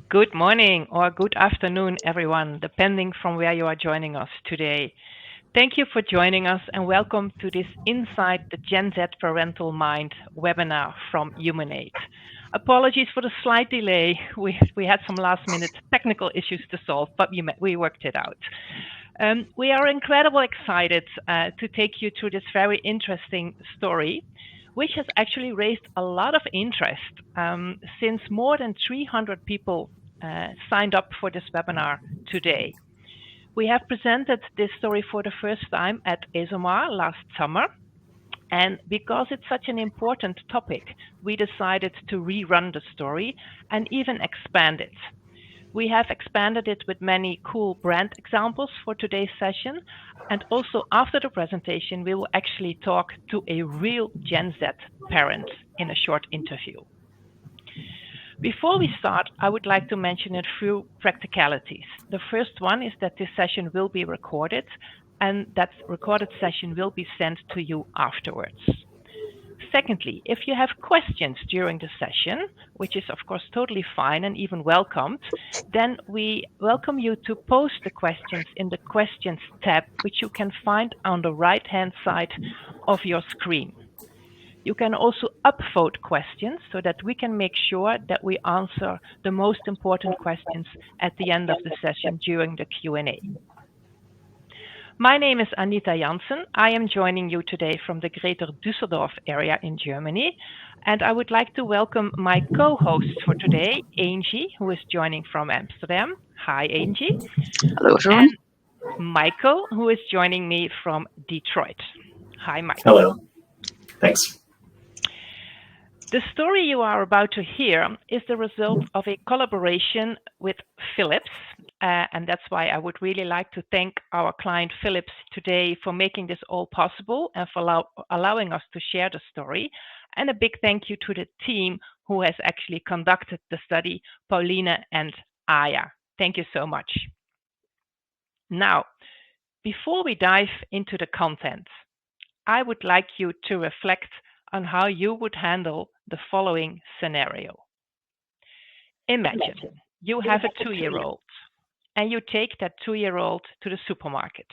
Good morning or good afternoon, everyone, depending from where you are joining us today. Thank you for joining us and welcome to this Inside the Gen Z Parental Mind webinar from Humanate. Apologies for the slight delay. We had some last minute technical issues to solve, but we worked it out. We are incredibly excited to take you through this very interesting story, which has actually raised a lot of interest since more than 300 people signed up for this webinar today. We have presented this story for the first time at ESOMAR last summer. And because it's such an important topic, we decided to rerun the story and even expand it. We have expanded it with many cool brand examples for today's session. And also after the presentation, we will actually talk to a real Gen Z parent in a short interview. Before we start, I would like to mention a few practicalities. The first one is that this session will be recorded, and that recorded session will be sent to you afterwards. Secondly, if you have questions during the session, which is of course totally fine and even welcomed, then we welcome you to post the questions in the questions tab, which you can find on the right-hand side of your screen. You can also upvote questions so that we can make sure that we answer the most important questions at the end of the session during the Q&A. My name is Anita Janssen. I am joining you today from the Greater Düsseldorf area in Germany. And I would like to welcome my co-host for today, Angie, who is joining from Amsterdam. Hi, Angie. Hello, everyone. And Michael, who is joining me from Detroit. Hi, Michael. Hello. Thanks. The story you are about to hear is the result of a collaboration with Philips. And that's why I would really like to thank our client Philips today for making this all possible and for allowing us to share the story. And a big thank you to the team who has actually conducted the study, Pauline and Aya. Thank you so much. Now, before we dive into the content, I would like you to reflect on how you would handle the following scenario. Imagine you have a 2-year-old and you take that 2-year-old to the supermarket.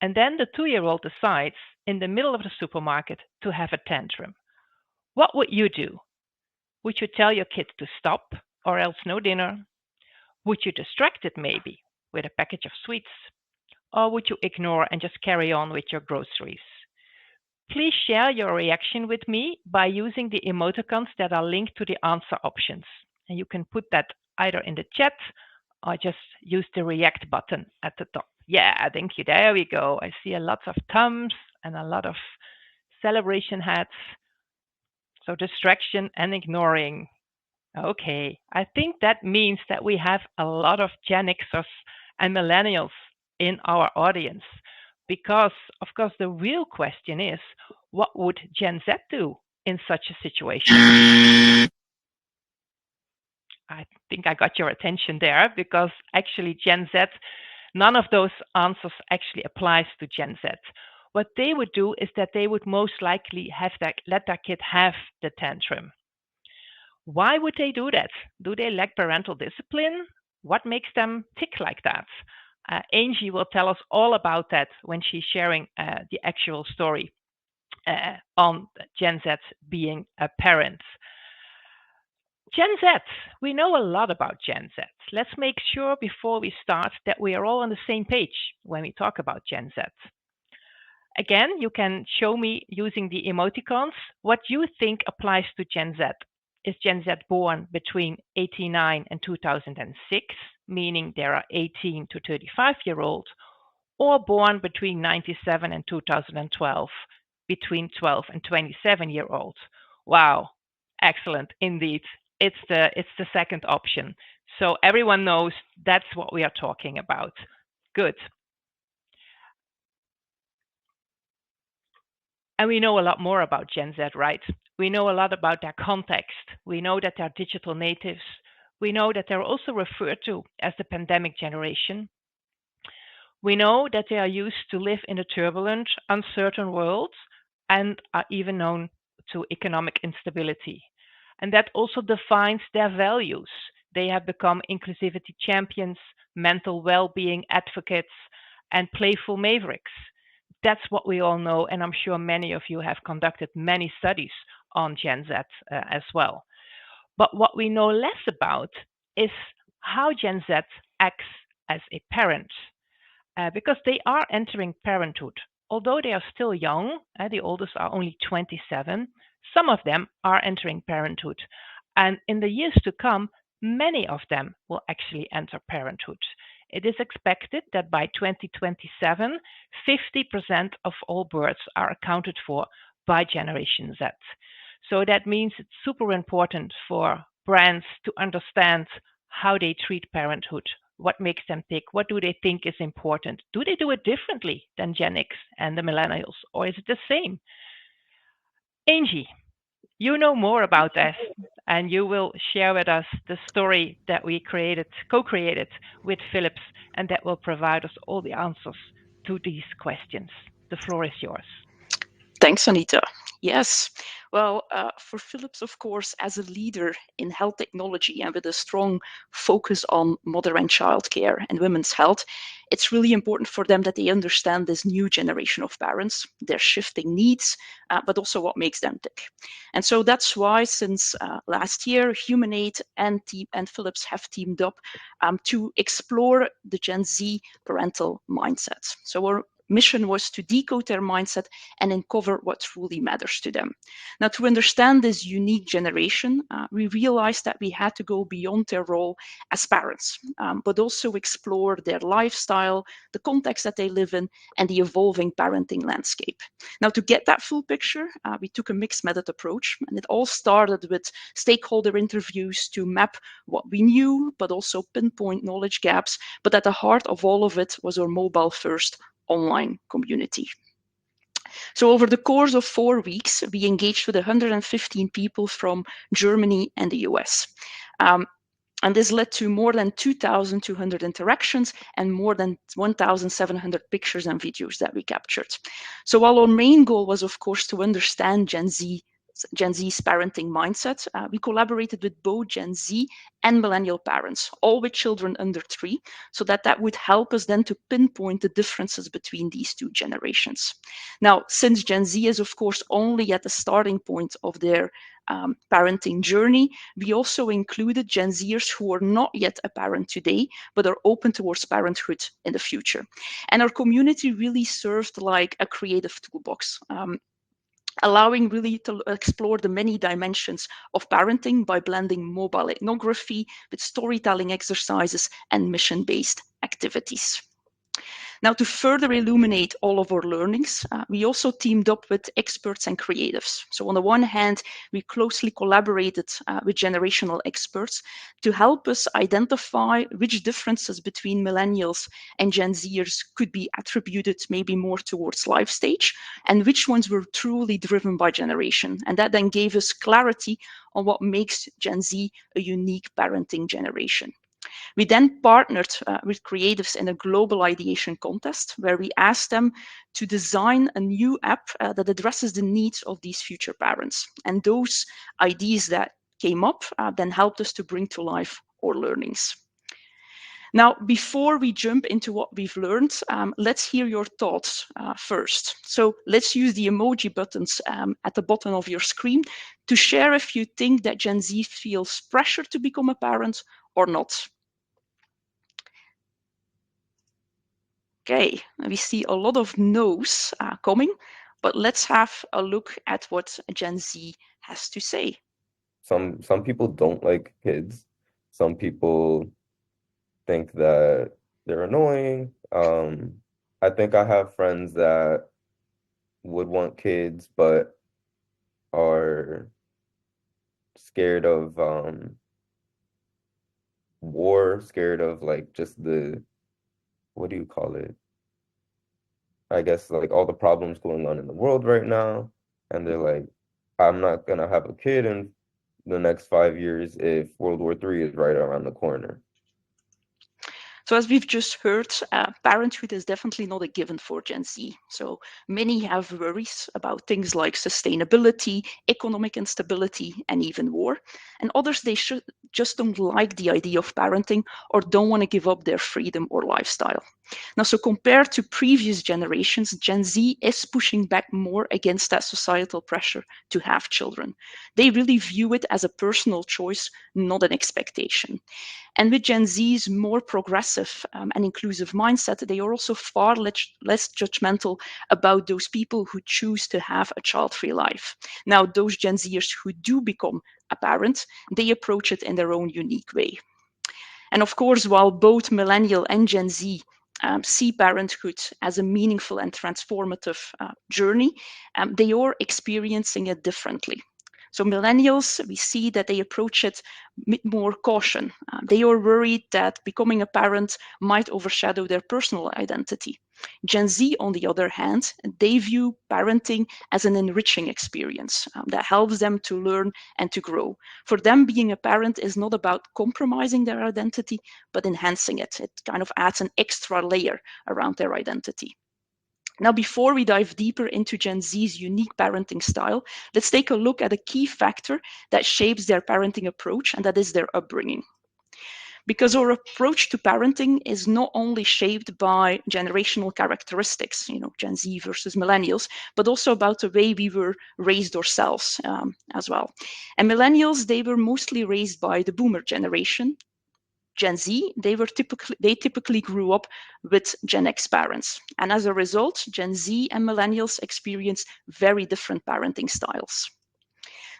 And then the 2-year-old decides in the middle of the supermarket to have a tantrum. What would you do? Would you tell your kid to stop or else no dinner? Would you distract it maybe with a package of sweets? Or would you ignore and just carry on with your groceries? Please share your reaction with me by using the emoticons that are linked to the answer options. And you can put that either in the chat or just use the react button at the top. Yeah, thank you. There we go. I see a lot of thumbs and a lot of celebration hats. So distraction and ignoring. Okay, I think that means that we have a lot of Gen Xers and millennials in our audience. Because, of course, the real question is, what would Gen Z do in such a situation? I think I got your attention there because actually Gen Z, none of those answers actually applies to Gen Z. What they would do is that they would most likely let their kid have the tantrum. Why would they do that? Do they lack parental discipline? What makes them tick like that? Angie will tell us all about that when she's sharing the actual story on Gen Z being a parent. Gen Z, we know a lot about Gen Z. Let's make sure before we start that we are all on the same page when we talk about Gen Z. Again, you can show me using the emoticons what you think applies to Gen Z. Is Gen Z born between 89 and 2006, meaning they are 18 to 35-year-old, or born between 97 and 2012, between 12 and 27-year-old? Wow, excellent indeed. It's the second option. So everyone knows that's what we are talking about. Good. And we know a lot more about Gen Z, right? We know a lot about their context. We know that they're digital natives. We know that they're also referred to as the pandemic generation. We know that they are used to live in a turbulent, uncertain world and are even known to economic instability. And that also defines their values. They have become inclusivity champions, mental well being advocates, and playful mavericks. That's what we all know, and I'm sure many of you have conducted many studies on Gen Z as well. But what we know less about is how Gen Z acts as a parent, because they are entering parenthood. Although they are still young, the oldest are only 27, some of them are entering parenthood. And in the years to come, many of them will actually enter parenthood. It is expected that by 2027, 50% of all births are accounted for by Generation Z. So that means it's super important for brands to understand how they treat parenthood. What makes them tick? What do they think is important? Do they do it differently than Gen X and the millennials, or is it the same? Angie, you know more about this, and you will share with us the story that we co-created with Philips, and that will provide us all the answers to these questions. The floor is yours. Thanks, Anita. Yes. Well, for Philips, of course, as a leader in health technology and with a strong focus on mother and child care and women's health, it's really important for them that they understand this new generation of parents, their shifting needs, but also what makes them tick. And so that's why, since last year, HumanAid and Philips have teamed up to explore the Gen Z parental mindset. So our mission was to decode their mindset and uncover what truly matters to them. Now, to understand this unique generation, we realized that we had to go beyond their role as parents, but also explore their lifestyle, the context that they live in, and the evolving parenting landscape. Now, to get that full picture, we took a mixed method approach, and it all started with stakeholder interviews to map what we knew, but also pinpoint knowledge gaps. But at the heart of all of it was our mobile first online community. So over the course of 4 weeks, we engaged with 115 people from Germany and the US. And this led to more than 2,200 interactions and more than 1,700 pictures and videos that we captured. So while our main goal was, of course, to understand Gen Z's parenting mindset, we collaborated with both Gen Z and millennial parents, all with children under 3, so that would help us then to pinpoint the differences between these two generations. Now, since Gen Z is, of course, only at the starting point of their parenting journey, we also included Gen Zers who are not yet a parent today, but are open towards parenthood in the future. And our community really served like a creative toolbox. Allowing really to explore the many dimensions of parenting by blending mobile ethnography with storytelling exercises and mission-based activities. Now, to further illuminate all of our learnings, we also teamed up with experts and creatives. So on the one hand, we closely collaborated with generational experts to help us identify which differences between millennials and Gen Zers could be attributed maybe more towards life stage, and which ones were truly driven by generation. And that then gave us clarity on what makes Gen Z a unique parenting generation. We then partnered with creatives in a global ideation contest where we asked them to design a new app that addresses the needs of these future parents. And those ideas that came up then helped us to bring to life our learnings. Now, before we jump into what we've learned, let's hear your thoughts first. So let's use the emoji buttons at the bottom of your screen to share if you think that Gen Z feels pressure to become a parent or not. Okay, we see a lot of no's coming, but let's have a look at what Gen Z has to say. Some people don't like kids. Some people think that they're annoying. I think I have friends that would want kids but are scared of war, scared of like just the, what do you call it? I guess like all the problems going on in the world right now. And they're like, I'm not gonna have a kid in the next 5 years if World War III is right around the corner. So as we've just heard, parenthood is definitely not a given for Gen Z. So many have worries about things like sustainability, economic instability, and even war. And others, they just don't like the idea of parenting or don't want to give up their freedom or lifestyle. Now, so compared to previous generations, Gen Z is pushing back more against that societal pressure to have children. They really view it as a personal choice, not an expectation. And with Gen Z's more progressive and inclusive mindset, they are also far less judgmental about those people who choose to have a child-free life. Now, those Gen Zers who do become a parent, they approach it in their own unique way. And of course, while both millennial and Gen Z see parenthood as a meaningful and transformative journey, they are experiencing it differently. So millennials, we see that they approach it with more caution. They are worried that becoming a parent might overshadow their personal identity. Gen Z, on the other hand, they view parenting as an enriching experience that helps them to learn and to grow. For them, being a parent is not about compromising their identity, but enhancing it. It kind of adds an extra layer around their identity. Now, before we dive deeper into Gen Z's unique parenting style, let's take a look at a key factor that shapes their parenting approach, and that is their upbringing. Because our approach to parenting is not only shaped by generational characteristics, Gen Z versus millennials, but also about the way we were raised ourselves as well. And millennials, they were mostly raised by the boomer generation. Gen Z, they typically grew up with Gen X parents. And as a result, Gen Z and millennials experience very different parenting styles.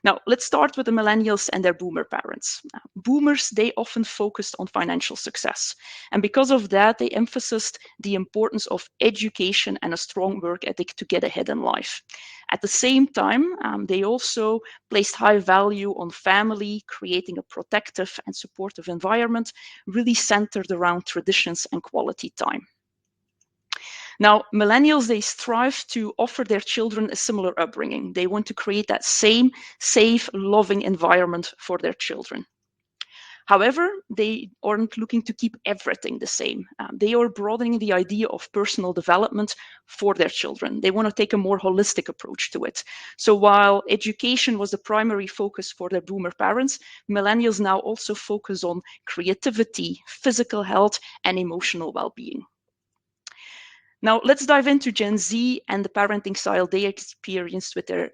Now, let's start with the millennials and their boomer parents. Boomers, they often focused on financial success. And because of that, they emphasized the importance of education and a strong work ethic to get ahead in life. At the same time, they also placed high value on family, creating a protective and supportive environment, really centered around traditions and quality time. Now, millennials, they strive to offer their children a similar upbringing. They want to create that same safe, loving environment for their children. However, they aren't looking to keep everything the same. They are broadening the idea of personal development for their children. They want to take a more holistic approach to it. So while education was the primary focus for their boomer parents, millennials now also focus on creativity, physical health, and emotional well-being. Now, let's dive into Gen Z and the parenting style they experienced with their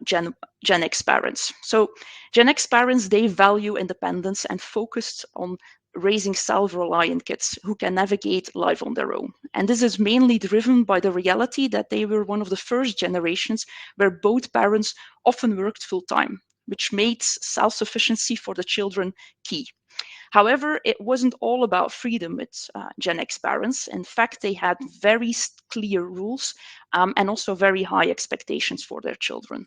Gen X parents. So, Gen X parents, they value independence and focused on raising self-reliant kids who can navigate life on their own. And this is mainly driven by the reality that they were one of the first generations where both parents often worked full-time, which made self-sufficiency for the children key. However, it wasn't all about freedom with Gen X parents. In fact, they had very clear rules and also very high expectations for their children.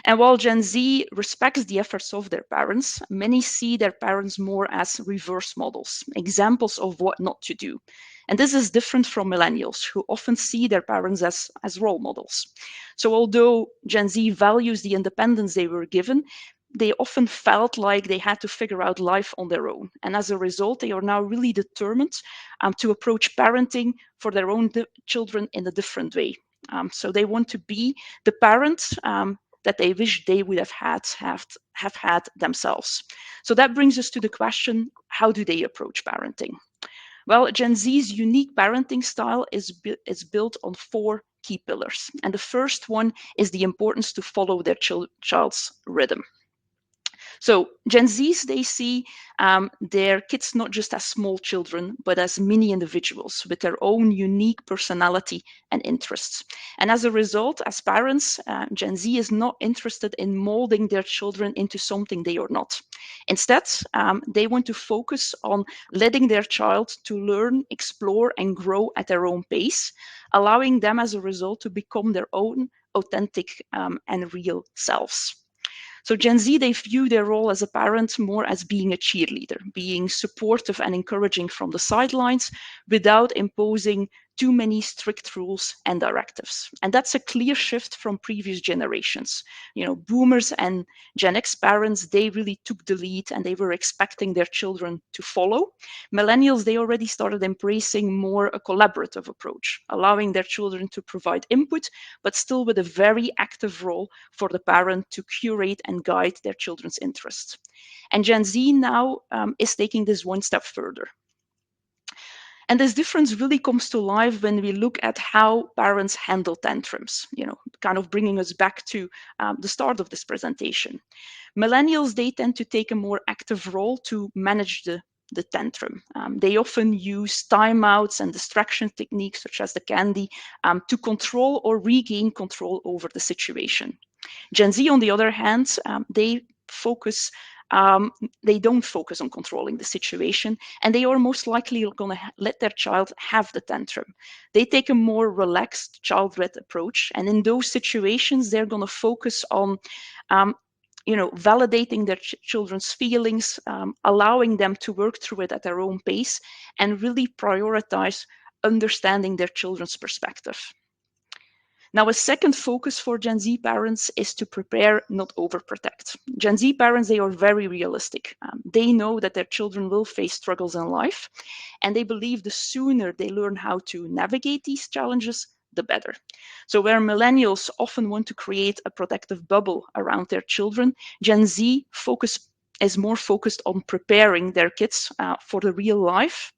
And while Gen Z respects the efforts of their parents, many see their parents more as reverse models, examples of what not to do. And this is different from millennials, who often see their parents as role models. So although Gen Z values the independence they were given, they often felt like they had to figure out life on their own. And as a result, they are now really determined to approach parenting for their own children in a different way. So they want to be the parent that they wish they would have had themselves. So that brings us to the question, how do they approach parenting? Well, Gen Z's unique parenting style is built on four key pillars. And the first one is the importance to follow their child's rhythm. So Gen Zs, they see their kids not just as small children, but as mini individuals with their own unique personality and interests. And as a result, as parents, Gen Z is not interested in molding their children into something they are not. Instead, they want to focus on letting their child to learn, explore, and grow at their own pace, allowing them as a result to become their own authentic and real selves. So Gen Z, they view their role as a parent more as being a cheerleader, being supportive and encouraging from the sidelines without imposing too many strict rules and directives. And that's a clear shift from previous generations. Boomers and Gen X parents, they really took the lead and they were expecting their children to follow. Millennials, they already started embracing more a collaborative approach, allowing their children to provide input, but still with a very active role for the parent to curate and guide their children's interests. And Gen Z now is taking this one step further. And this difference really comes to life when we look at how parents handle tantrums, kind of bringing us back to the start of this presentation. Millennials, they tend to take a more active role to manage the tantrum. They often use timeouts and distraction techniques, such as the candy, to control or regain control over the situation. Gen Z, on the other hand, they don't focus on controlling the situation, and they are most likely going to let their child have the tantrum. They take a more relaxed, child-led approach, and in those situations, they're going to focus on validating their children's feelings, allowing them to work through it at their own pace, and really prioritize understanding their children's perspective. Now, a second focus for Gen Z parents is to prepare, not overprotect. Gen Z parents, they are very realistic. They know that their children will face struggles in life, and they believe the sooner they learn how to navigate these challenges, the better. So where millennials often want to create a protective bubble around their children, Gen Z is more focused on preparing their kids for the real life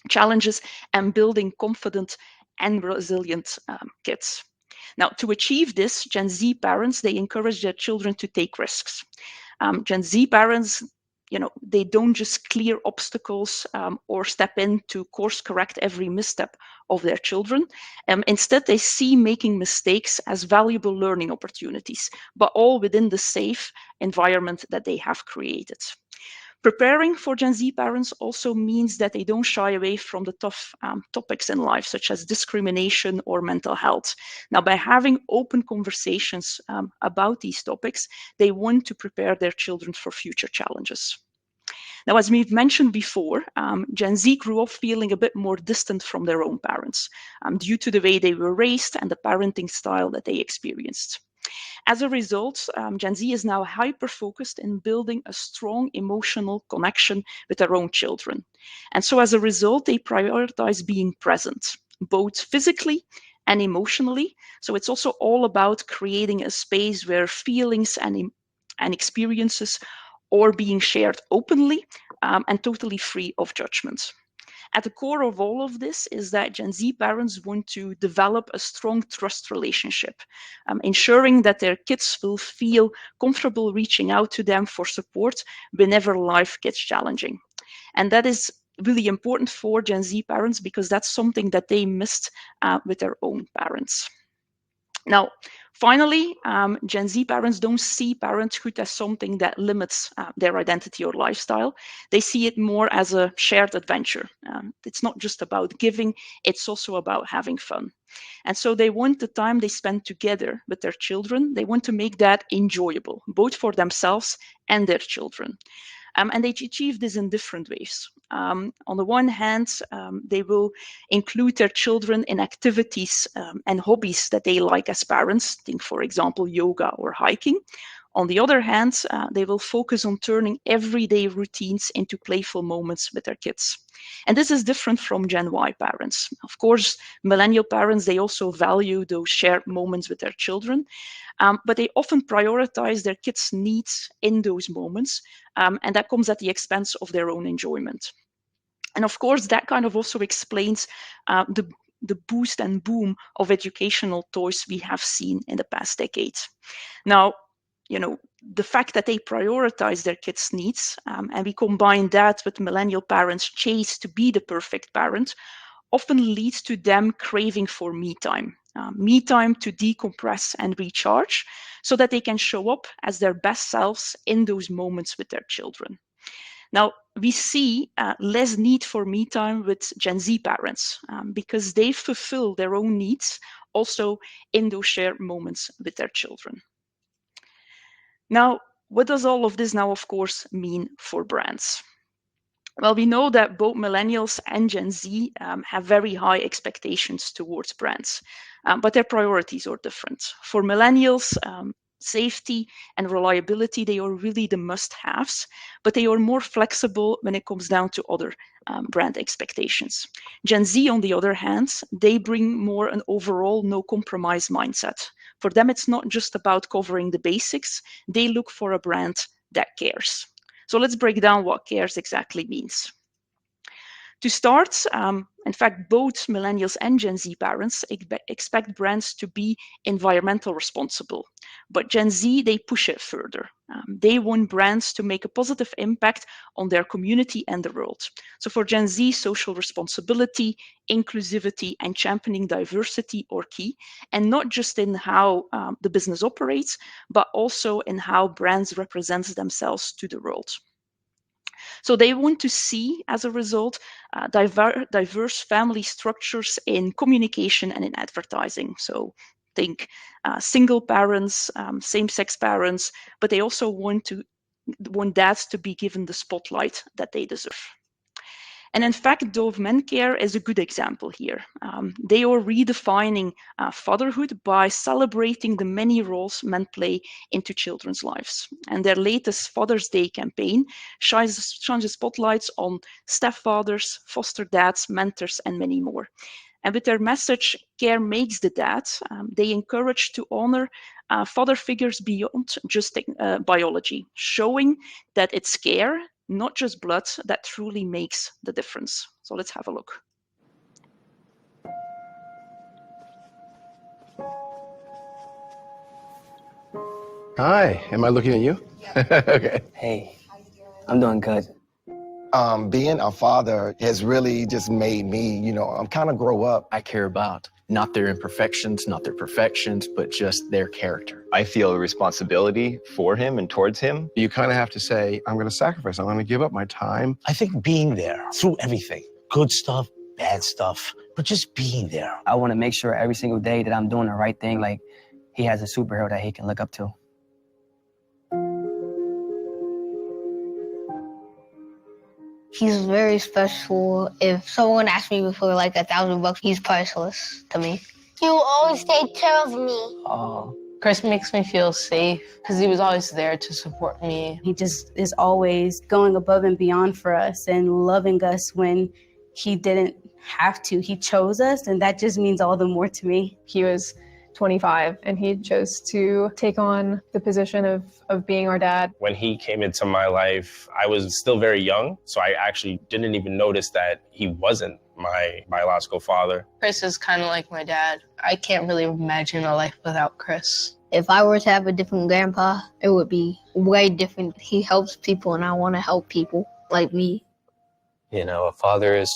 challenges and building confident and resilient kids. Now, to achieve this, Gen Z parents, they encourage their children to take risks. Gen Z parents, they don't just clear obstacles or step in to course correct every misstep of their children. Instead, they see making mistakes as valuable learning opportunities, but all within the safe environment that they have created. Preparing for Gen Z parents also means that they don't shy away from the tough topics in life, such as discrimination or mental health. Now, by having open conversations about these topics, they want to prepare their children for future challenges. Now, as we've mentioned before, Gen Z grew up feeling a bit more distant from their own parents due to the way they were raised and the parenting style that they experienced. As a result, Gen Z is now hyper-focused in building a strong emotional connection with their own children. And so as a result, they prioritize being present, both physically and emotionally. So it's also all about creating a space where feelings and experiences are being shared openly and totally free of judgment. At the core of all of this is that Gen Z parents want to develop a strong trust relationship, ensuring that their kids will feel comfortable reaching out to them for support whenever life gets challenging. And that is really important for Gen Z parents because that's something that they missed with their own parents. Now, finally, Gen Z parents don't see parenthood as something that limits their identity or lifestyle. They see it more as a shared adventure. It's not just about giving, it's also about having fun. And so they want the time they spend together with their children, they want to make that enjoyable, both for themselves and their children. And they achieve this in different ways. On the one hand, they will include their children in activities and hobbies that they like as parents. Think, for example, yoga or hiking. On the other hand, they will focus on turning everyday routines into playful moments with their kids. And this is different from Gen Y parents. Of course, millennial parents, they also value those shared moments with their children, but they often prioritize their kids' needs in those moments, and that comes at the expense of their own enjoyment. And of course, that kind of also explains the boost and boom of educational toys we have seen in the past decades. Now, the fact that they prioritize their kids' needs, and we combine that with millennial parents' chase to be the perfect parent, often leads to them craving for me time to decompress and recharge so that they can show up as their best selves in those moments with their children. Now, we see less need for me time with Gen Z parents because they fulfill their own needs also in those shared moments with their children. Now, what does all of this now, of course, mean for brands? Well, we know that both millennials and Gen Z have very high expectations towards brands, but their priorities are different. For millennials, safety and reliability, they are really the must-haves, but they are more flexible when it comes down to other brand expectations. Gen Z, on the other hand, they bring more an overall no-compromise mindset. For them, it's not just about covering the basics. They look for a brand that cares. So let's break down what cares exactly means. To start, in fact, both millennials and Gen Z parents expect brands to be environmental responsible. But Gen Z, they push it further. They want brands to make a positive impact on their community and the world. So for Gen Z, social responsibility, inclusivity, and championing diversity are key, and not just in how the business operates, but also in how brands represent themselves to the world. So they want to see, as a result, diverse family structures in communication and in advertising. So think single parents, same-sex parents, but they also want dads to be given the spotlight that they deserve. And in fact, Dove Men Care is a good example here. They are redefining fatherhood by celebrating the many roles men play into children's lives. And their latest Father's Day campaign shines the spotlights on stepfathers, foster dads, mentors, and many more. And with their message, Care Makes the Dad, they encourage to honor father figures beyond just biology, showing that it's care, not just blood, that truly makes the difference. So let's have a look. Hi, am I looking at you? Okay. Hey, I'm doing good. Being a father has really just made me, I'm kind of grow up. I care about not their imperfections, not their perfections, but just their character. I feel a responsibility for him and towards him. You kind of have to say, I'm going to sacrifice. I'm going to give up my time. I think being there through everything, good stuff, bad stuff, but just being there. I want to make sure every single day that I'm doing the right thing, like he has a superhero that he can look up to. He's very special. If someone asked me for like $1,000, he's priceless to me. He will always take care of me. Oh, Chris makes me feel safe because he was always there to support me. He just is always going above and beyond for us and loving us when he didn't have to. He chose us, and that just means all the more to me. He was 25 and he chose to take on the position of being our dad. When he came into my life, I was still very young, so I actually didn't even notice that he wasn't my biological father. Chris is kind of like my dad. I can't really imagine a life without Chris. If I were to have a different grandpa, it would be way different. He helps people and I want to help people like me. A father is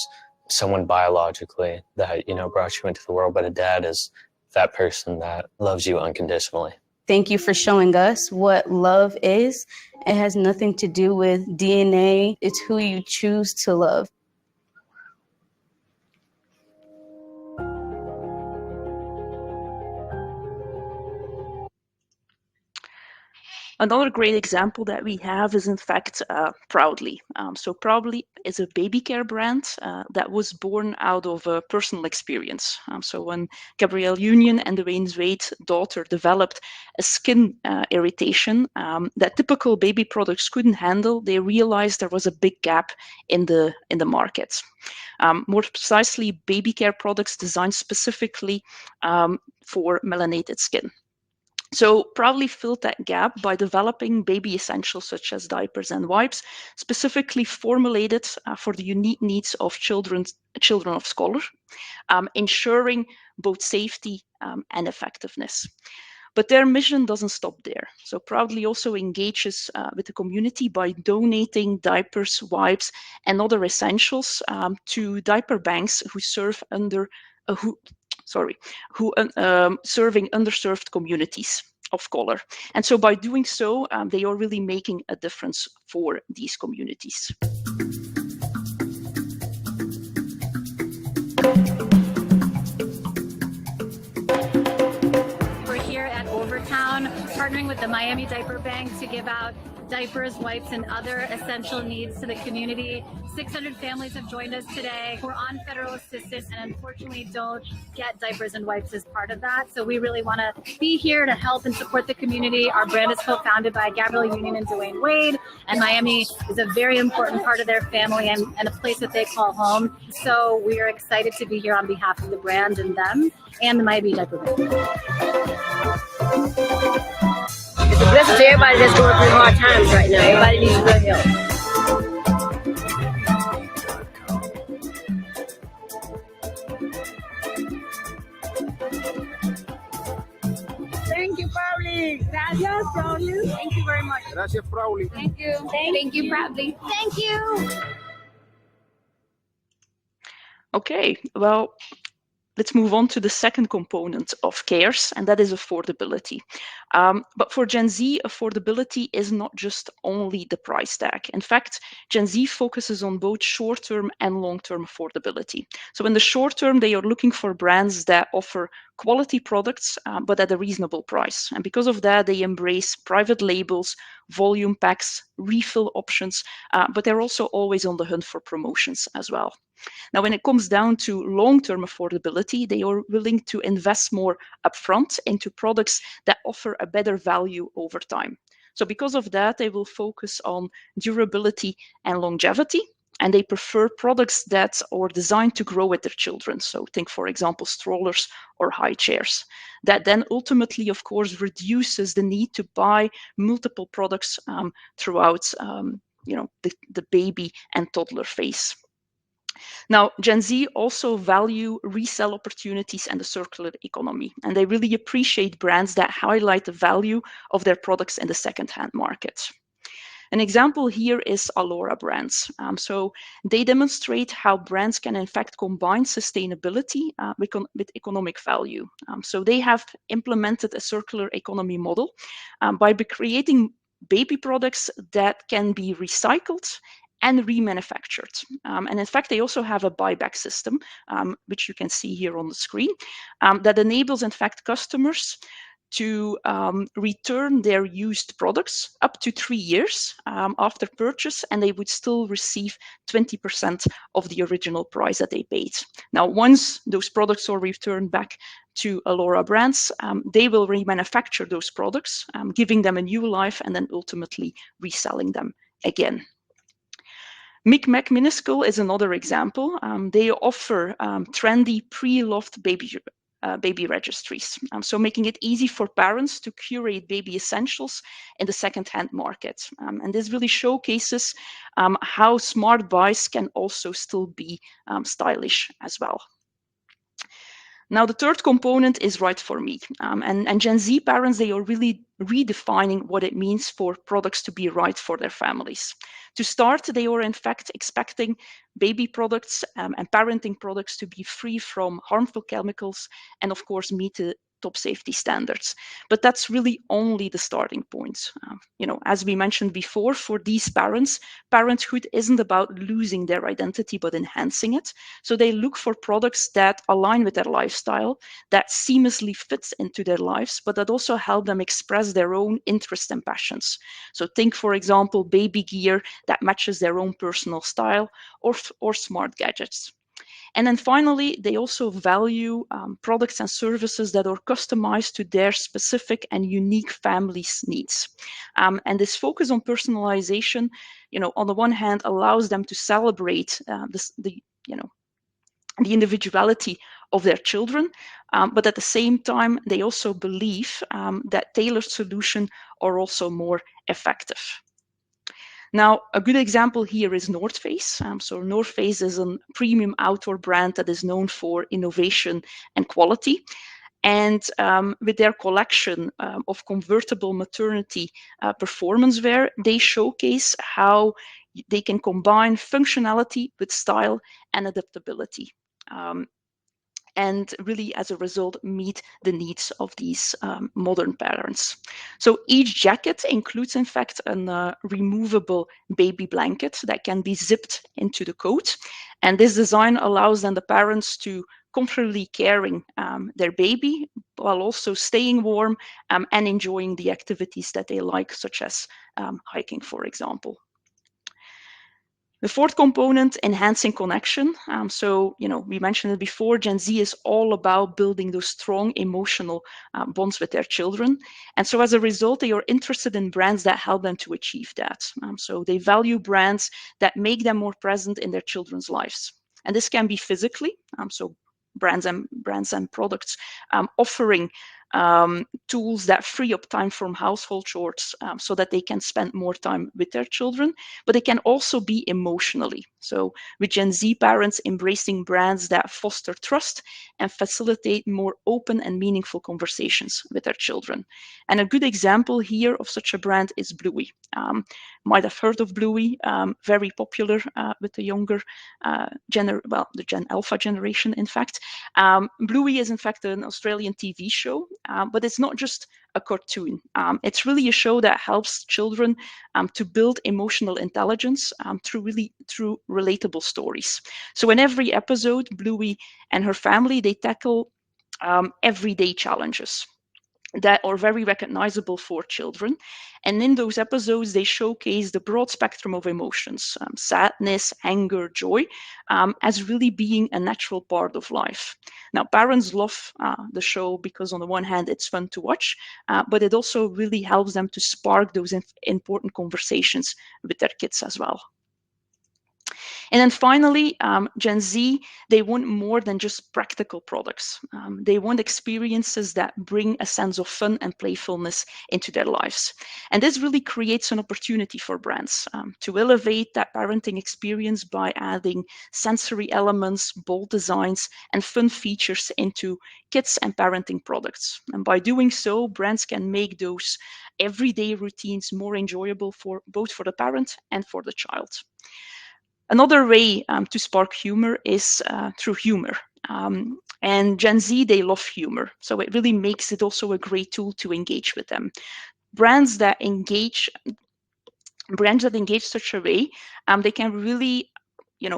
someone biologically that, brought you into the world, but a dad is that person that loves you unconditionally. Thank you for showing us what love is. It has nothing to do with DNA. It's who you choose to love. Another great example that we have is, in fact, Proudly. So Proudly is a baby care brand that was born out of a personal experience. So when Gabrielle Union and Dwayne Wade's daughter developed a skin irritation that typical baby products couldn't handle, they realized there was a big gap in the market. More precisely, baby care products designed specifically for melanated skin. So Proudly filled that gap by developing baby essentials such as diapers and wipes, specifically formulated for the unique needs of children of color, ensuring both safety and effectiveness. But their mission doesn't stop there. So Proudly also engages with the community by donating diapers, wipes, and other essentials to diaper banks who serve serving underserved communities of color. And so by doing so, they are really making a difference for these communities. We're here at Overtown partnering with the Miami Diaper Bank to give out diapers, wipes, and other essential needs to the community. 600 families have joined us today. We're on federal assistance and unfortunately don't get diapers and wipes as part of that. So we really want to be here to help and support the community. Our brand is co-founded by Gabrielle Union and Dwayne Wade, and Miami is a very important part of their family and a place that they call home. So we are excited to be here on behalf of the brand and them and the Miami Diaper Bank. It's a blessing to everybody that's going through hard times right now. Everybody needs good help. Thank you, Probably. Gracias, Probably. Thank you very much. Gracias, Probably. Thank you. Thank you, Probably. Thank you. Okay, well, let's move on to the second component of CARES, and that is affordability. But for Gen Z, affordability is not just only the price tag. In fact, Gen Z focuses on both short-term and long-term affordability. So in the short term, they are looking for brands that offer quality products, but at a reasonable price. And because of that, they embrace private labels, volume packs, refill options, but they're also always on the hunt for promotions as well. Now, when it comes down to long-term affordability, they are willing to invest more upfront into products that offer a better value over time. So because of that, they will focus on durability and longevity, and they prefer products that are designed to grow with their children. So think, for example, strollers or high chairs. That then ultimately, of course, reduces the need to buy multiple products throughout the baby and toddler phase. Now, Gen Z also value resale opportunities and the circular economy, and they really appreciate brands that highlight the value of their products in the second-hand market. An example here is Alora brands. So they demonstrate how brands can in fact combine sustainability with economic value. So they have implemented a circular economy model by creating baby products that can be recycled and remanufactured. And in fact, they also have a buyback system, which you can see here on the screen, that enables, in fact, customers to return their used products up to 3 years after purchase, and they would still receive 20% of the original price that they paid. Now, once those products are returned back to Alora brands, they will remanufacture those products, giving them a new life and then ultimately reselling them again. Micmac Minuscule is another example. They offer trendy pre-loved baby registries, so making it easy for parents to curate baby essentials in the second-hand market. And this really showcases how smart buys can also still be stylish as well. Now, the third component is right for me. And Gen Z parents, they are really redefining what it means for products to be right for their families. To start, they are in fact expecting baby products and parenting products to be free from harmful chemicals and, of course, meet the top safety standards. But that's really only the starting point. As we mentioned before, for these parents, parenthood isn't about losing their identity, but enhancing it. So they look for products that align with their lifestyle, that seamlessly fits into their lives, but that also help them express their own interests and passions. So think, for example, baby gear that matches their own personal style, or smart gadgets. And then finally, they also value products and services that are customized to their specific and unique family's needs. And this focus on personalization, on the one hand, allows them to celebrate the individuality of their children, but at the same time, they also believe that tailored solutions are also more effective. Now, a good example here is North Face. So North Face is a premium outdoor brand that is known for innovation and quality. And with their collection of convertible maternity performance wear, they showcase how they can combine functionality with style and adaptability. And really, as a result, meet the needs of these modern parents. So each jacket includes, in fact, a removable baby blanket that can be zipped into the coat. And this design allows then the parents to comfortably carrying their baby while also staying warm and enjoying the activities that they like, such as hiking, for example. The fourth component, enhancing connection. So, we mentioned it before, Gen Z is all about building those strong emotional bonds with their children. And so as a result, they are interested in brands that help them to achieve that. So they value brands that make them more present in their children's lives. And this can be physically, so brands and products offering tools that free up time from household chores so that they can spend more time with their children, but it can also be emotionally. So with Gen Z parents embracing brands that foster trust and facilitate more open and meaningful conversations with their children. And a good example here of such a brand is Bluey. Might have heard of Bluey, very popular with the younger the Gen Alpha generation, in fact. Bluey is in fact an Australian TV show, but it's not just a cartoon. It's really a show that helps children to build emotional intelligence through relatable stories. So in every episode, Bluey and her family, they tackle everyday challenges that are very recognizable for children. And in those episodes, they showcase the broad spectrum of emotions, sadness, anger, joy, as really being a natural part of life. Now, parents love the show because on the one hand, it's fun to watch, but it also really helps them to spark those important conversations with their kids as well. And then finally, Gen Z, they want more than just practical products. They want experiences that bring a sense of fun and playfulness into their lives. And this really creates an opportunity for brands to elevate that parenting experience by adding sensory elements, bold designs, and fun features into kids and parenting products. And by doing so, brands can make those everyday routines more enjoyable for both for the parent and for the child. Another way to spark humor is through humor. And Gen Z, they love humor. So it really makes it also a great tool to engage with them. Brands that engage such a way, they can really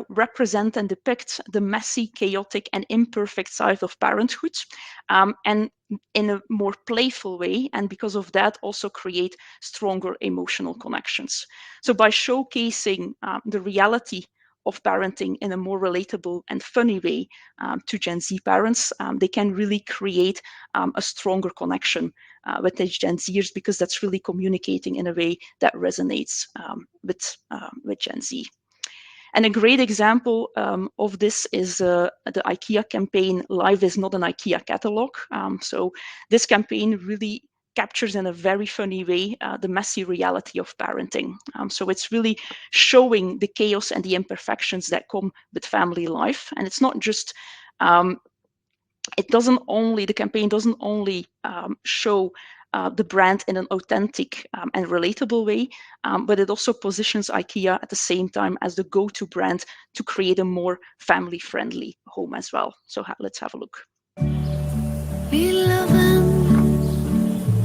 represent and depict the messy, chaotic, and imperfect side of parenthood, and in a more playful way, and because of that, also create stronger emotional connections. So by showcasing the reality of parenting in a more relatable and funny way to Gen Z parents, they can really create a stronger connection with the Gen Zers, because that's really communicating in a way that resonates with Gen Z. And a great example of this is the IKEA campaign, Life is Not an IKEA Catalog. So this campaign really captures in a very funny way the messy reality of parenting. So it's really showing the chaos and the imperfections that come with family life. And it's not just, the campaign doesn't only show the brand in an authentic and relatable way, but it also positions IKEA at the same time as the go-to brand to create a more family-friendly home as well. So let's have a look. Vi loven,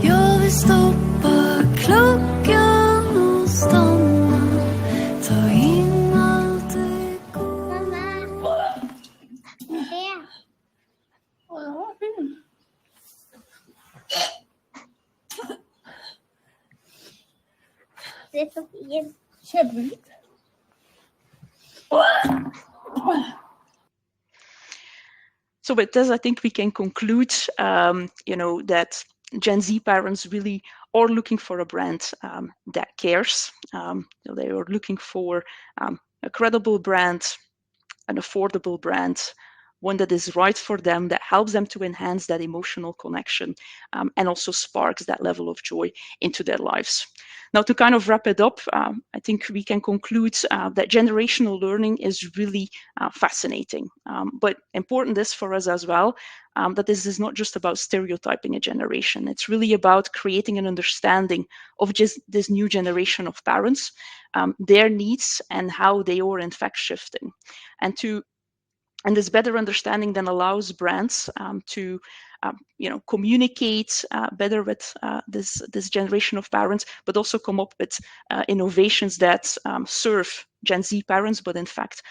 jag vill stoppa klockan och stanna, ta in allt det goda. Det är så fint. Käbbigt. So with this, I think we can conclude, that Gen Z parents really are looking for a brand that cares. They are looking for a credible brand, an affordable brand, one that is right for them, that helps them to enhance that emotional connection, and also sparks that level of joy into their lives. Now, to kind of wrap it up, I think we can conclude that generational learning is really fascinating, but important is for us as well, that this is not just about stereotyping a generation. It's really about creating an understanding of just this new generation of parents, their needs, and how they are in fact shifting. And this better understanding then allows brands to communicate better with this generation of parents, but also come up with innovations that serve Gen Z parents, but in fact,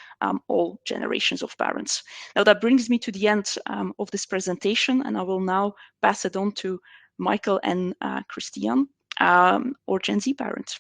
all generations of parents. Now that brings me to the end of this presentation, and I will now pass it on to Michael and Christian, or Gen Z parent.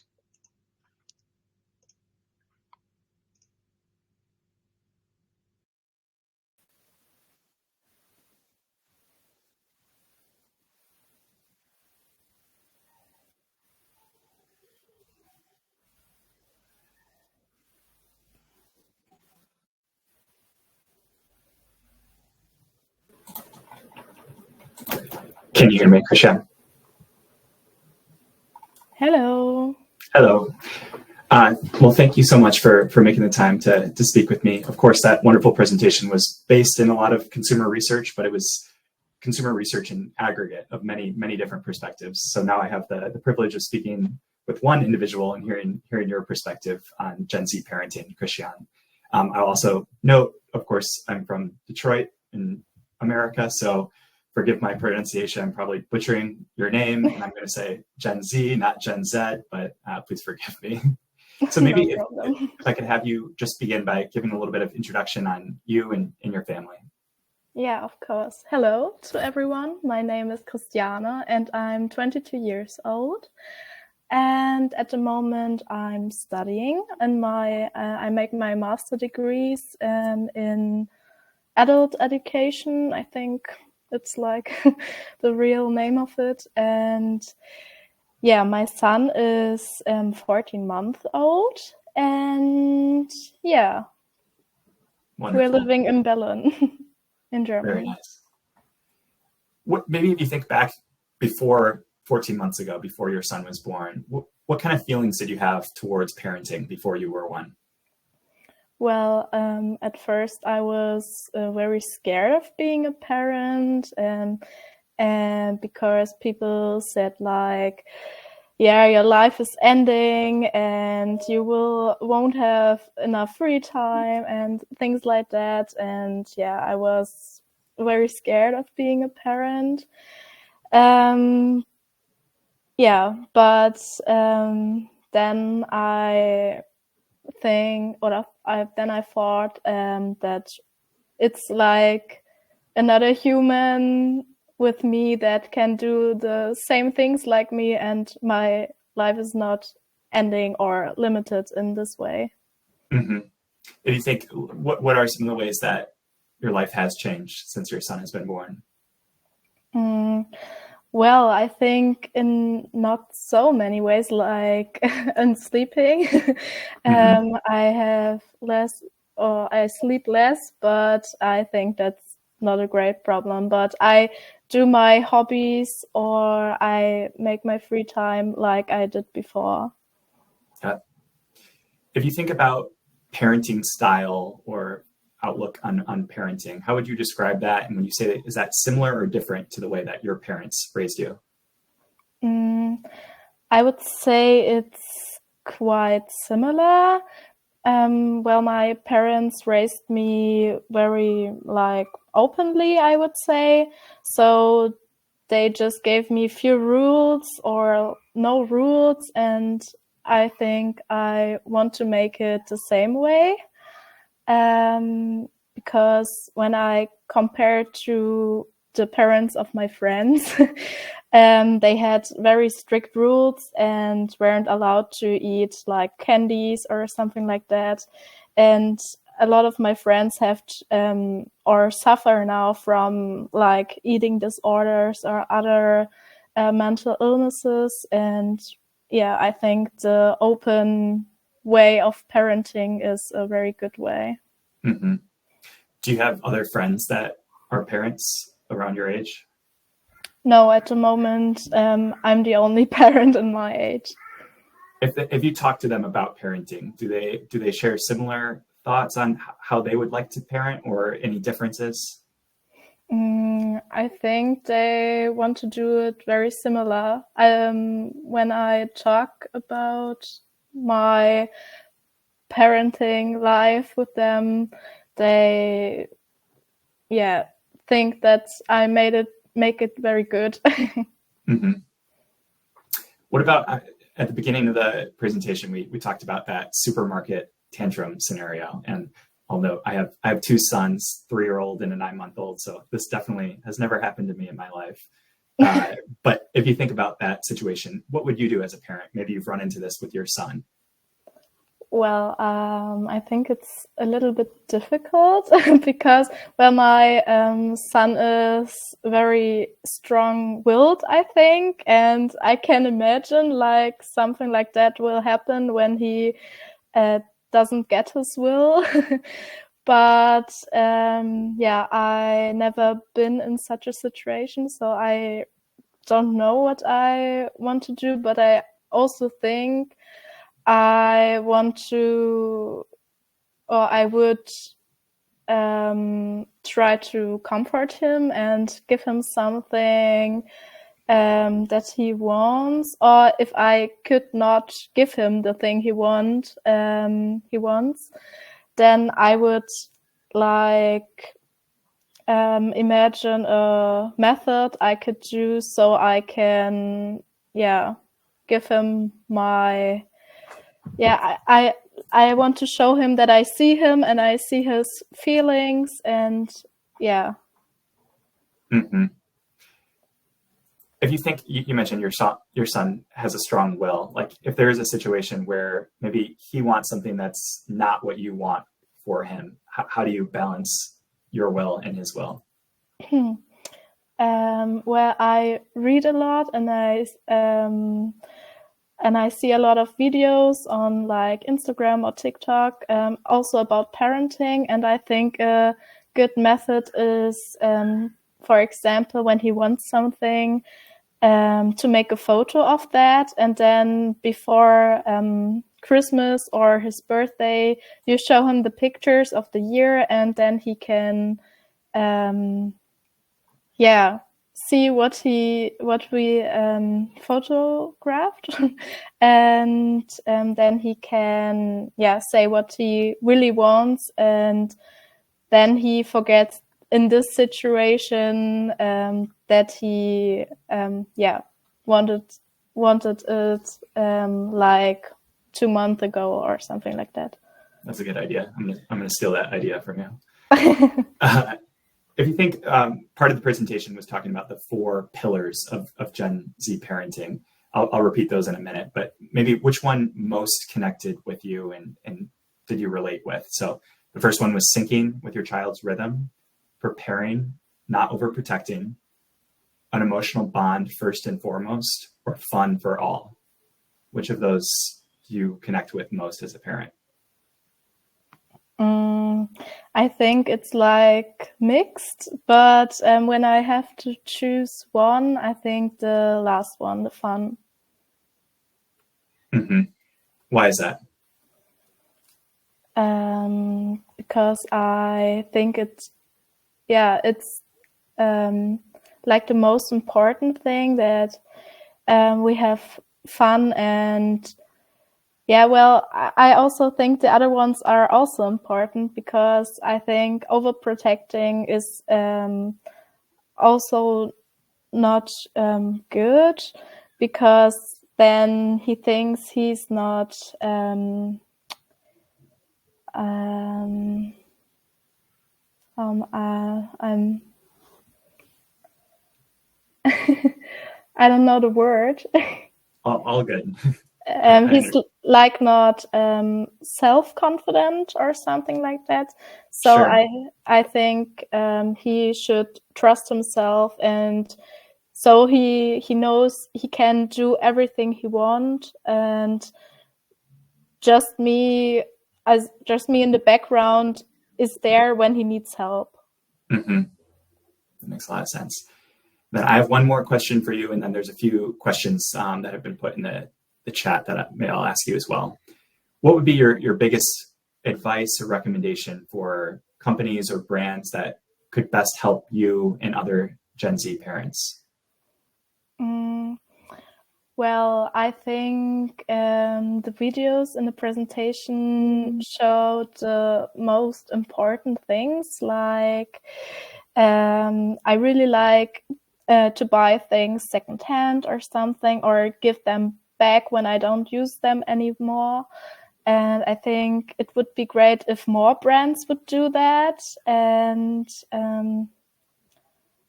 Can you hear me, Christian? Hello. Hello. Well, thank you so much for making the time to speak with me. Of course, that wonderful presentation was based in a lot of consumer research, but it was consumer research in aggregate of many, many different perspectives. So now I have the privilege of speaking with one individual and hearing your perspective on Gen Z parenting, Christian. I'll also note, of course, I'm from Detroit in America, so forgive my pronunciation. I'm probably butchering your name, and I'm going to say Gen Z, not Gen Z, but please forgive me. So maybe if I could have you just begin by giving a little bit of introduction on you and your family. Yeah, of course. Hello to everyone. My name is Christiane, and I'm 22 years old. And at the moment, I'm studying, and I make my master degrees in adult education. I think it's like the real name of it. And yeah, my son is 14 months old, and yeah, Wonderful. we're living in Berlin, in Germany. Very nice. Maybe if you think back before 14 months ago, before your son was born, what kind of feelings did you have towards parenting before you were one? Well, at first I was very scared of being a parent, and because people said like, yeah, your life is ending and you won't have enough free time and things like that. And yeah, I was very scared of being a parent. Yeah, but then I thought that it's like another human with me that can do the same things like me, and my life is not ending or limited in this way. Mm-hmm. Do you think, what are some of the ways that your life has changed since your son has been born? Well, I think in not so many ways, like in sleeping. I have less, or I sleep less, but I think that's not a great problem. But I do my hobbies, or I make my free time like I did before. Yeah. If you think about parenting style or outlook on parenting, how would you describe that? And when you say that, is that similar or different to the way that your parents raised you? I would say it's quite similar. Well, my parents raised me very like openly, I would say. So they just gave me few rules or no rules, and I think I want to make it the same way. Because when I compare to the parents of my friends, they had very strict rules and weren't allowed to eat like candies or something like that. And a lot of my friends have or suffer now from like eating disorders or other mental illnesses. And yeah, I think the open way of parenting is a very good way. Mm-hmm. Do you have other friends that are parents around your age? No, at the moment, I'm the only parent in my age. If you talk to them about parenting, do they share similar thoughts on how they would like to parent, or any differences? I think they want to do it very similar. When I talk about my parenting life with them, they think that I make it very good. Mm-hmm. What about at the beginning of the presentation, we talked about that supermarket tantrum scenario. And although I have two sons, 3-year-old and a 9-month-old, so this definitely has never happened to me in my life. But if you think about that situation, what would you do as a parent? Maybe you've run into this with your son. Well, I think it's a little bit difficult because, well, my son is very strong-willed, I think, and I can imagine like something like that will happen when he doesn't get his will. But yeah, I never been in such a situation, so I don't know what I want to do, but I also think I want to, or I would try to comfort him and give him something that he wants, or if I could not give him the thing he wants, then I would like imagine a method I could do so I can, give him my, I want to show him that I see him and I see his feelings, and yeah. Mm-hmm. If you think, you mentioned your son has a strong will, like if there is a situation where maybe he wants something that's not what you want for him, how do you balance your will and his will? Well, I read a lot and I see a lot of videos on like Instagram or TikTok, also about parenting. And I think a good method is, for example, when he wants something, to make a photo of that. And then before Christmas or his birthday, you show him the pictures of the year, and then he can, see what we photographed, and then he can say what he really wants, and then he forgets in this situation that he wanted it like 2 months ago or something like that. That's a good idea. I'm gonna steal that idea from you. If you think part of the presentation was talking about the 4 pillars of Gen Z parenting, I'll repeat those in a minute, but maybe which one most connected with you and did you relate with? So the first one was syncing with your child's rhythm, preparing, not overprotecting, an emotional bond first and foremost, or fun for all. Which of those do you connect with most as a parent? I think it's like mixed, but when I have to choose one, I think the last one, the fun. Mm-hmm. Why is that? Because I think it's like the most important thing that we have fun, and I also think the other ones are also important, because I think overprotecting is also not good, because then he thinks he's not I don't know the word. All good. He's like not self-confident or something like that. So sure. I think he should trust himself, and so he knows he can do everything he wants, and just me in the background is there when he needs help. Mm-hmm. That makes a lot of sense. Then I have one more question for you, and then there's a few questions that have been put in the chat that I'll ask you as well. What would be your biggest advice or recommendation for companies or brands that could best help you and other Gen Z parents? Well, I think the videos in the presentation showed the most important things. Like, I really like to buy things secondhand or something, or give them back when I don't use them anymore. And I think it would be great if more brands would do that. And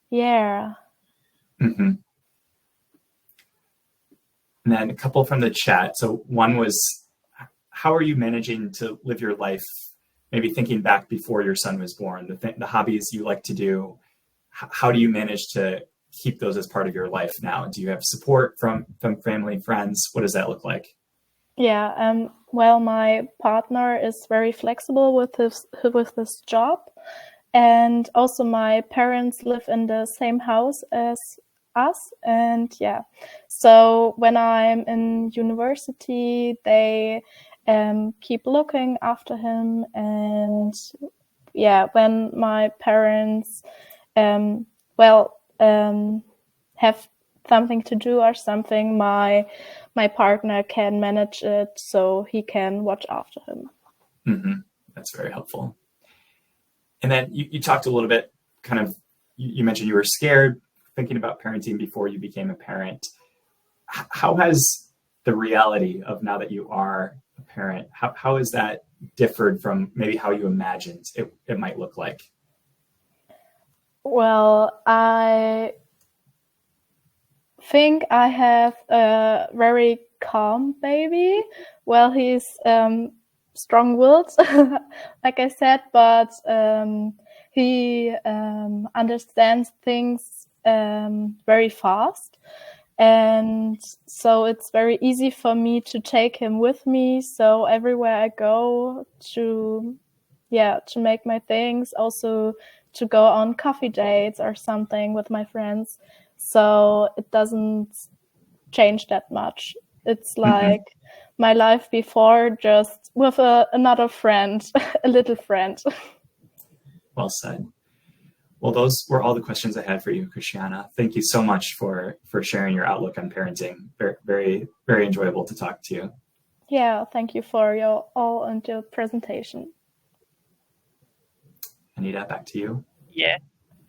yeah. Mm-hmm. And then a couple from the chat. So one was, how are you managing to live your life, maybe thinking back before your son was born, the hobbies you like to do? How do you manage to keep those as part of your life now? Do you have support from family, friends? What does that look like? Yeah, well, my partner is very flexible with his job, and also my parents live in the same house as us, and yeah, so when I'm in university, they keep looking after him, and yeah, when my parents have something to do or something, my partner can manage it, so he can watch after him. Mm-hmm. That's very helpful. And then you talked a little bit, kind of, you mentioned you were scared thinking about parenting before you became a parent. How has the reality of now that you are a parent, how has that differed from maybe how you imagined it might look like? Well, I think I have a very calm baby. Well, he's strong-willed, like I said, but he understands things very fast. And so it's very easy for me to take him with me. So everywhere I go to make my things, also to go on coffee dates or something with my friends. So it doesn't change that much. It's like my life before, just with another friend, a little friend. Well said. Well, those were all the questions I had for you, Christiana. Thank you so much for sharing your outlook on parenting. Very, very, very enjoyable to talk to you. Yeah, thank you for your presentation. Anita, back to you. Yeah,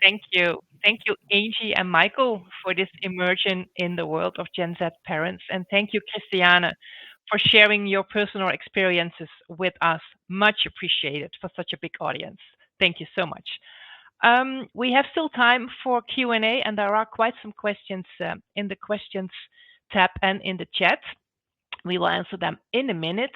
thank you. Thank you, Angie and Michael, for this immersion in the world of Gen Z parents. And thank you, Christiane, for sharing your personal experiences with us. Much appreciated for such a big audience. Thank you so much. We have still time for Q&A, and there are quite some questions in the questions tab and in the chat. We will answer them in a minute.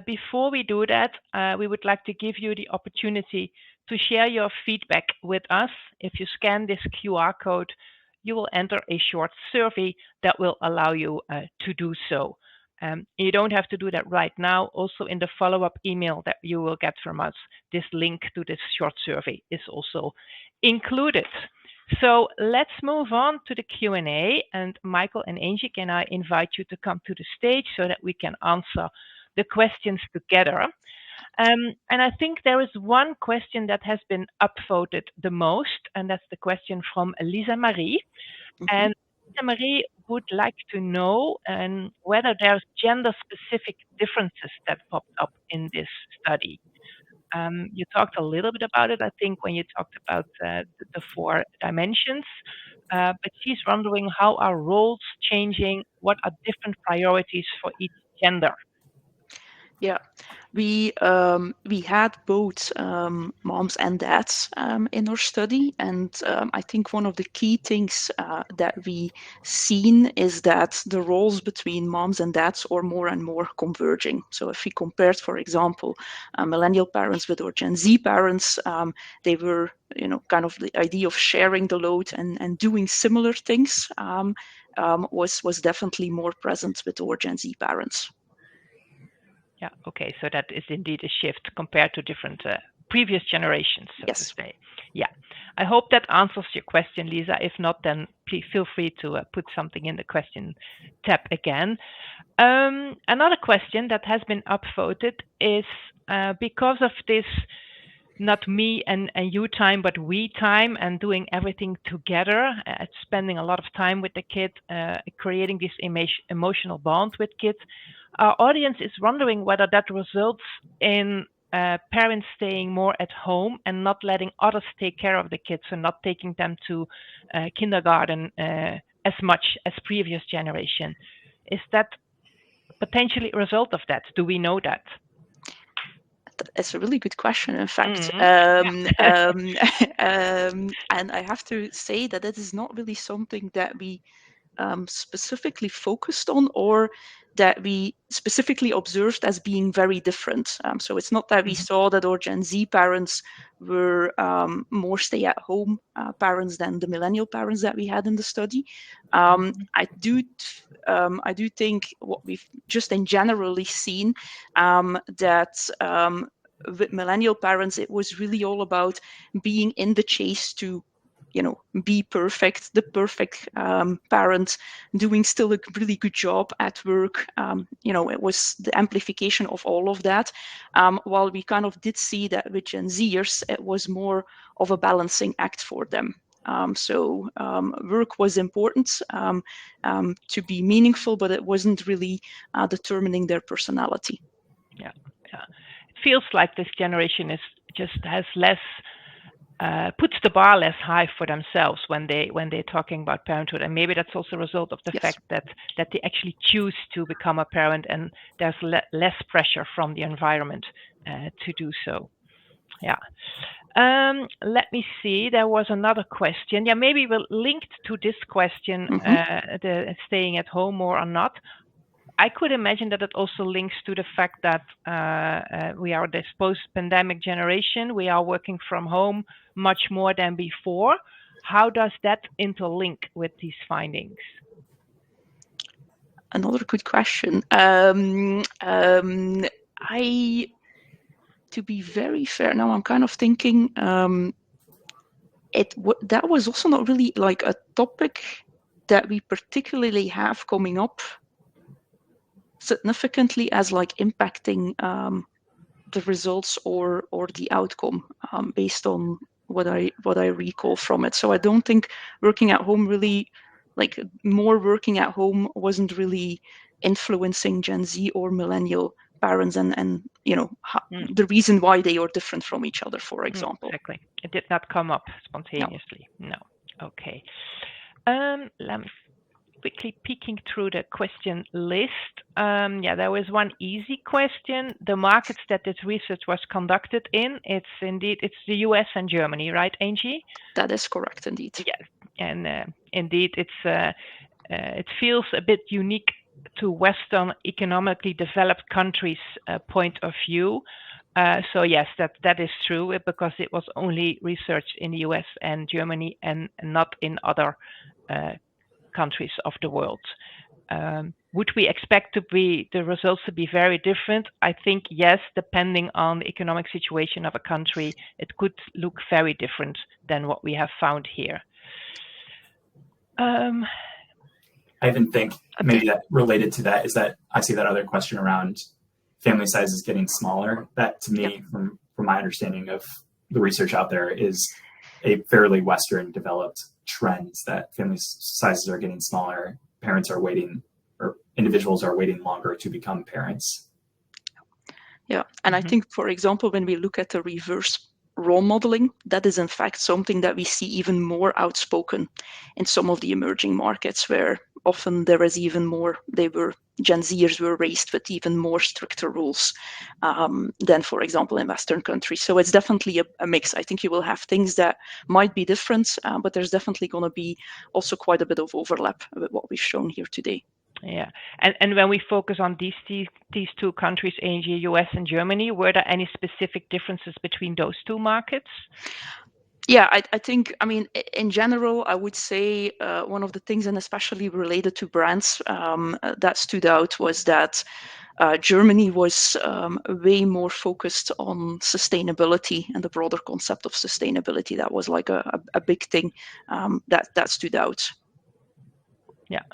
Before we do that, we would like to give you the opportunity to share your feedback with us. If you scan this QR code, you will enter a short survey that will allow you to do so. You don't have to do that right now. Also, in the follow-up email that you will get from us, this link to this short survey is also included. So let's move on to the Q&A, and Michael and Angie, can I invite you to come to the stage so that we can answer the questions together. And I think there is one question that has been upvoted the most, and that's the question from Lisa Marie. And Lisa Marie would like to know whether there's gender-specific differences that popped up in this study. You talked a little bit about it, I think, when you talked about the 4 dimensions, but she's wondering, how are roles changing? What are different priorities for each gender? Yeah, we had both moms and dads in our study, and I think one of the key things that we seen is that the roles between moms and dads are more and more converging. So if we compared, for example, millennial parents with our Gen Z parents, they were, kind of the idea of sharing the load and doing similar things was definitely more present with our Gen Z parents. Yeah, okay, so that is indeed a shift compared to different previous generations, so to say. Yeah, I hope that answers your question, Lisa. If not, then please feel free to put something in the question tab again. Another question that has been upvoted is because of this not me and you time, but we time, and doing everything together, spending a lot of time with the kid, creating this emotional bond with kids. Our audience is wondering whether that results in parents staying more at home and not letting others take care of the kids, and not taking them to kindergarten as much as previous generation. Is that a potentially a result of that? Do we know that? It's a really good question, in fact. And I have to say that it is not really something that we specifically focused on, or that we specifically observed as being very different. So it's not that we saw that our Gen Z parents were more stay-at-home parents than the millennial parents that we had in the study. I do think what we've just in generally seen that with millennial parents, it was really all about being in the chase to be perfect, the perfect parent, doing still a really good job at work. It was the amplification of all of that. While we kind of did see that with Gen Zers, it was more of a balancing act for them. So work was important to be meaningful, but it wasn't really determining their personality. Yeah. It feels like this generation has less. Puts the bar less high for themselves when they're talking about parenthood, and maybe that's also a result of the fact that they actually choose to become a parent, and there's less pressure from the environment to do so. Yeah. Let me see. There was another question. Yeah, maybe we'll link to this question, the staying at home more or not. I could imagine that it also links to the fact that we are this post-pandemic generation. We are working from home much more than before. How does that interlink with these findings? Another good question. To be very fair, now I'm kind of thinking that was also not really like a topic that we particularly have coming up significantly as like impacting the results or the outcome based on what I recall from it. So I don't think working at home really, like more working at home wasn't really influencing Gen Z or millennial parents and the reason why they are different from each other, for example. Exactly. It did not come up spontaneously. No. Okay. Let me quickly peeking through the question list. There was one easy question. The markets that this research was conducted in, it's the US and Germany, right, Angie? That is correct, indeed. Yes, and indeed, it feels a bit unique to Western economically developed countries' point of view. So yes, that is true, because it was only researched in the US and Germany and not in other countries of the world. Would we expect the results to be very different? I think yes, depending on the economic situation of a country, it could look very different than what we have found here. I even think maybe that related to that is that I see that other question around family sizes getting smaller. That to me, from my understanding of the research out there, is a fairly Western developed trends that family sizes are getting smaller. Parents are waiting, or individuals are waiting longer to become parents. Yeah, and I think, for example, when we look at the reverse role modeling, that is in fact something that we see even more outspoken in some of the emerging markets, where often there is even more, Gen Zers were raised with even more stricter rules than, for example, in Western countries. So it's definitely a mix. I think you will have things that might be different, but there's definitely going to be also quite a bit of overlap with what we've shown here today. Yeah, and when we focus on these two countries, Angie, US and Germany, were there any specific differences between those two markets? Yeah, I think, in general, I would say one of the things, and especially related to brands, that stood out was that Germany was way more focused on sustainability and the broader concept of sustainability. That was like a big thing that stood out. Yeah.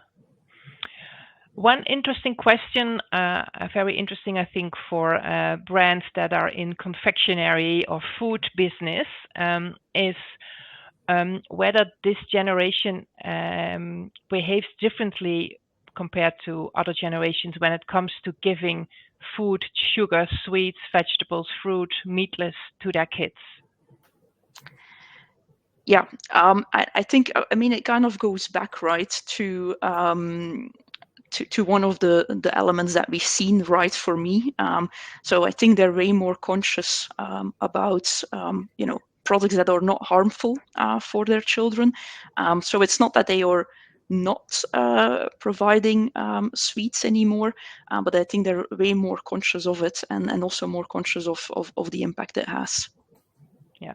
One interesting question, very interesting, I think, for brands that are in confectionery or food business, is whether this generation behaves differently compared to other generations when it comes to giving food, sugar, sweets, vegetables, fruit, meatless to their kids. Yeah, I think, it kind of goes back, right, to to one of the elements that we've seen right for me. So I think they're way more conscious about products that are not harmful for their children. So it's not that they are not providing sweets anymore, but I think they're way more conscious of it and also more conscious of the impact it has. Yeah.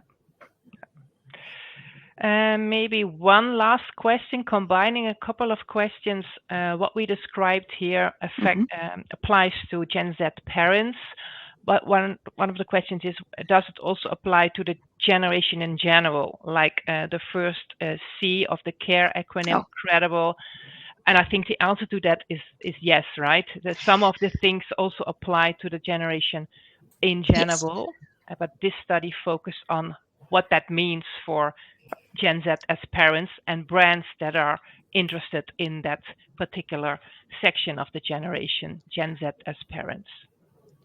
Maybe one last question, combining a couple of questions. What we described here applies to Gen Z parents, but one of the questions is, does it also apply to the generation in general, like the first C of the CARE acronym, credible? And I think the answer to that is yes, right? That some of the things also apply to the generation in general, but this study focused on what that means for Gen Z as parents and brands that are interested in that particular section of the generation, Gen Z as parents.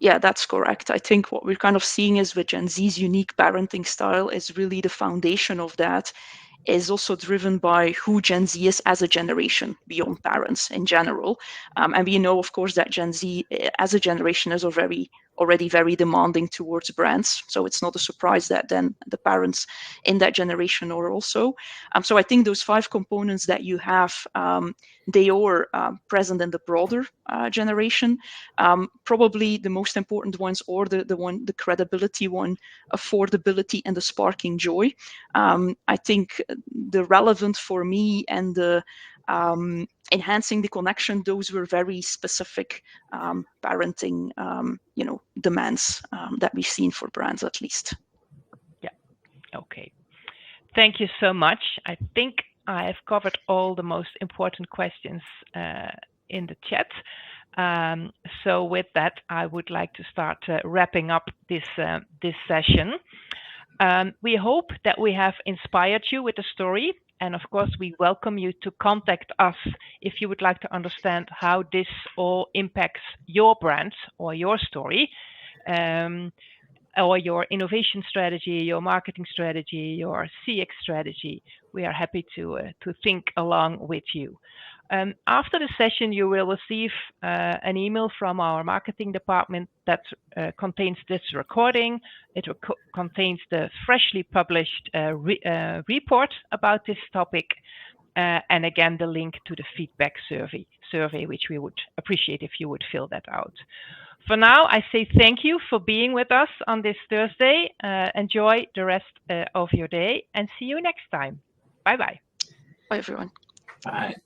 Yeah, that's correct. I think what we're kind of seeing is with Gen Z's unique parenting style is really the foundation of that is also driven by who Gen Z is as a generation beyond parents in general. And we know, of course, that Gen Z as a generation is already very demanding towards brands. So it's not a surprise that then the parents in that generation are also. So I think those 5 components that you have, they are present in the broader generation. Probably the most important ones are the credibility one, affordability, and the sparking joy. I think the relevant for me and the enhancing the connection, those were very specific parenting demands that we've seen for brands, at least. Yeah. Okay. Thank you so much. I think I've covered all the most important questions in the chat. So with that, I would like to start wrapping up this session. We hope that we have inspired you with the story. And of course, we welcome you to contact us if you would like to understand how this all impacts your brand or your story, or your innovation strategy, your marketing strategy, your CX strategy. We are happy to think along with you. After the session, you will receive an email from our marketing department that contains this recording. It contains the freshly published report about this topic, and again, the link to the feedback survey, which we would appreciate if you would fill that out. For now, I say thank you for being with us on this Thursday. Enjoy the rest of your day and see you next time. Bye-bye. Bye, everyone. Bye.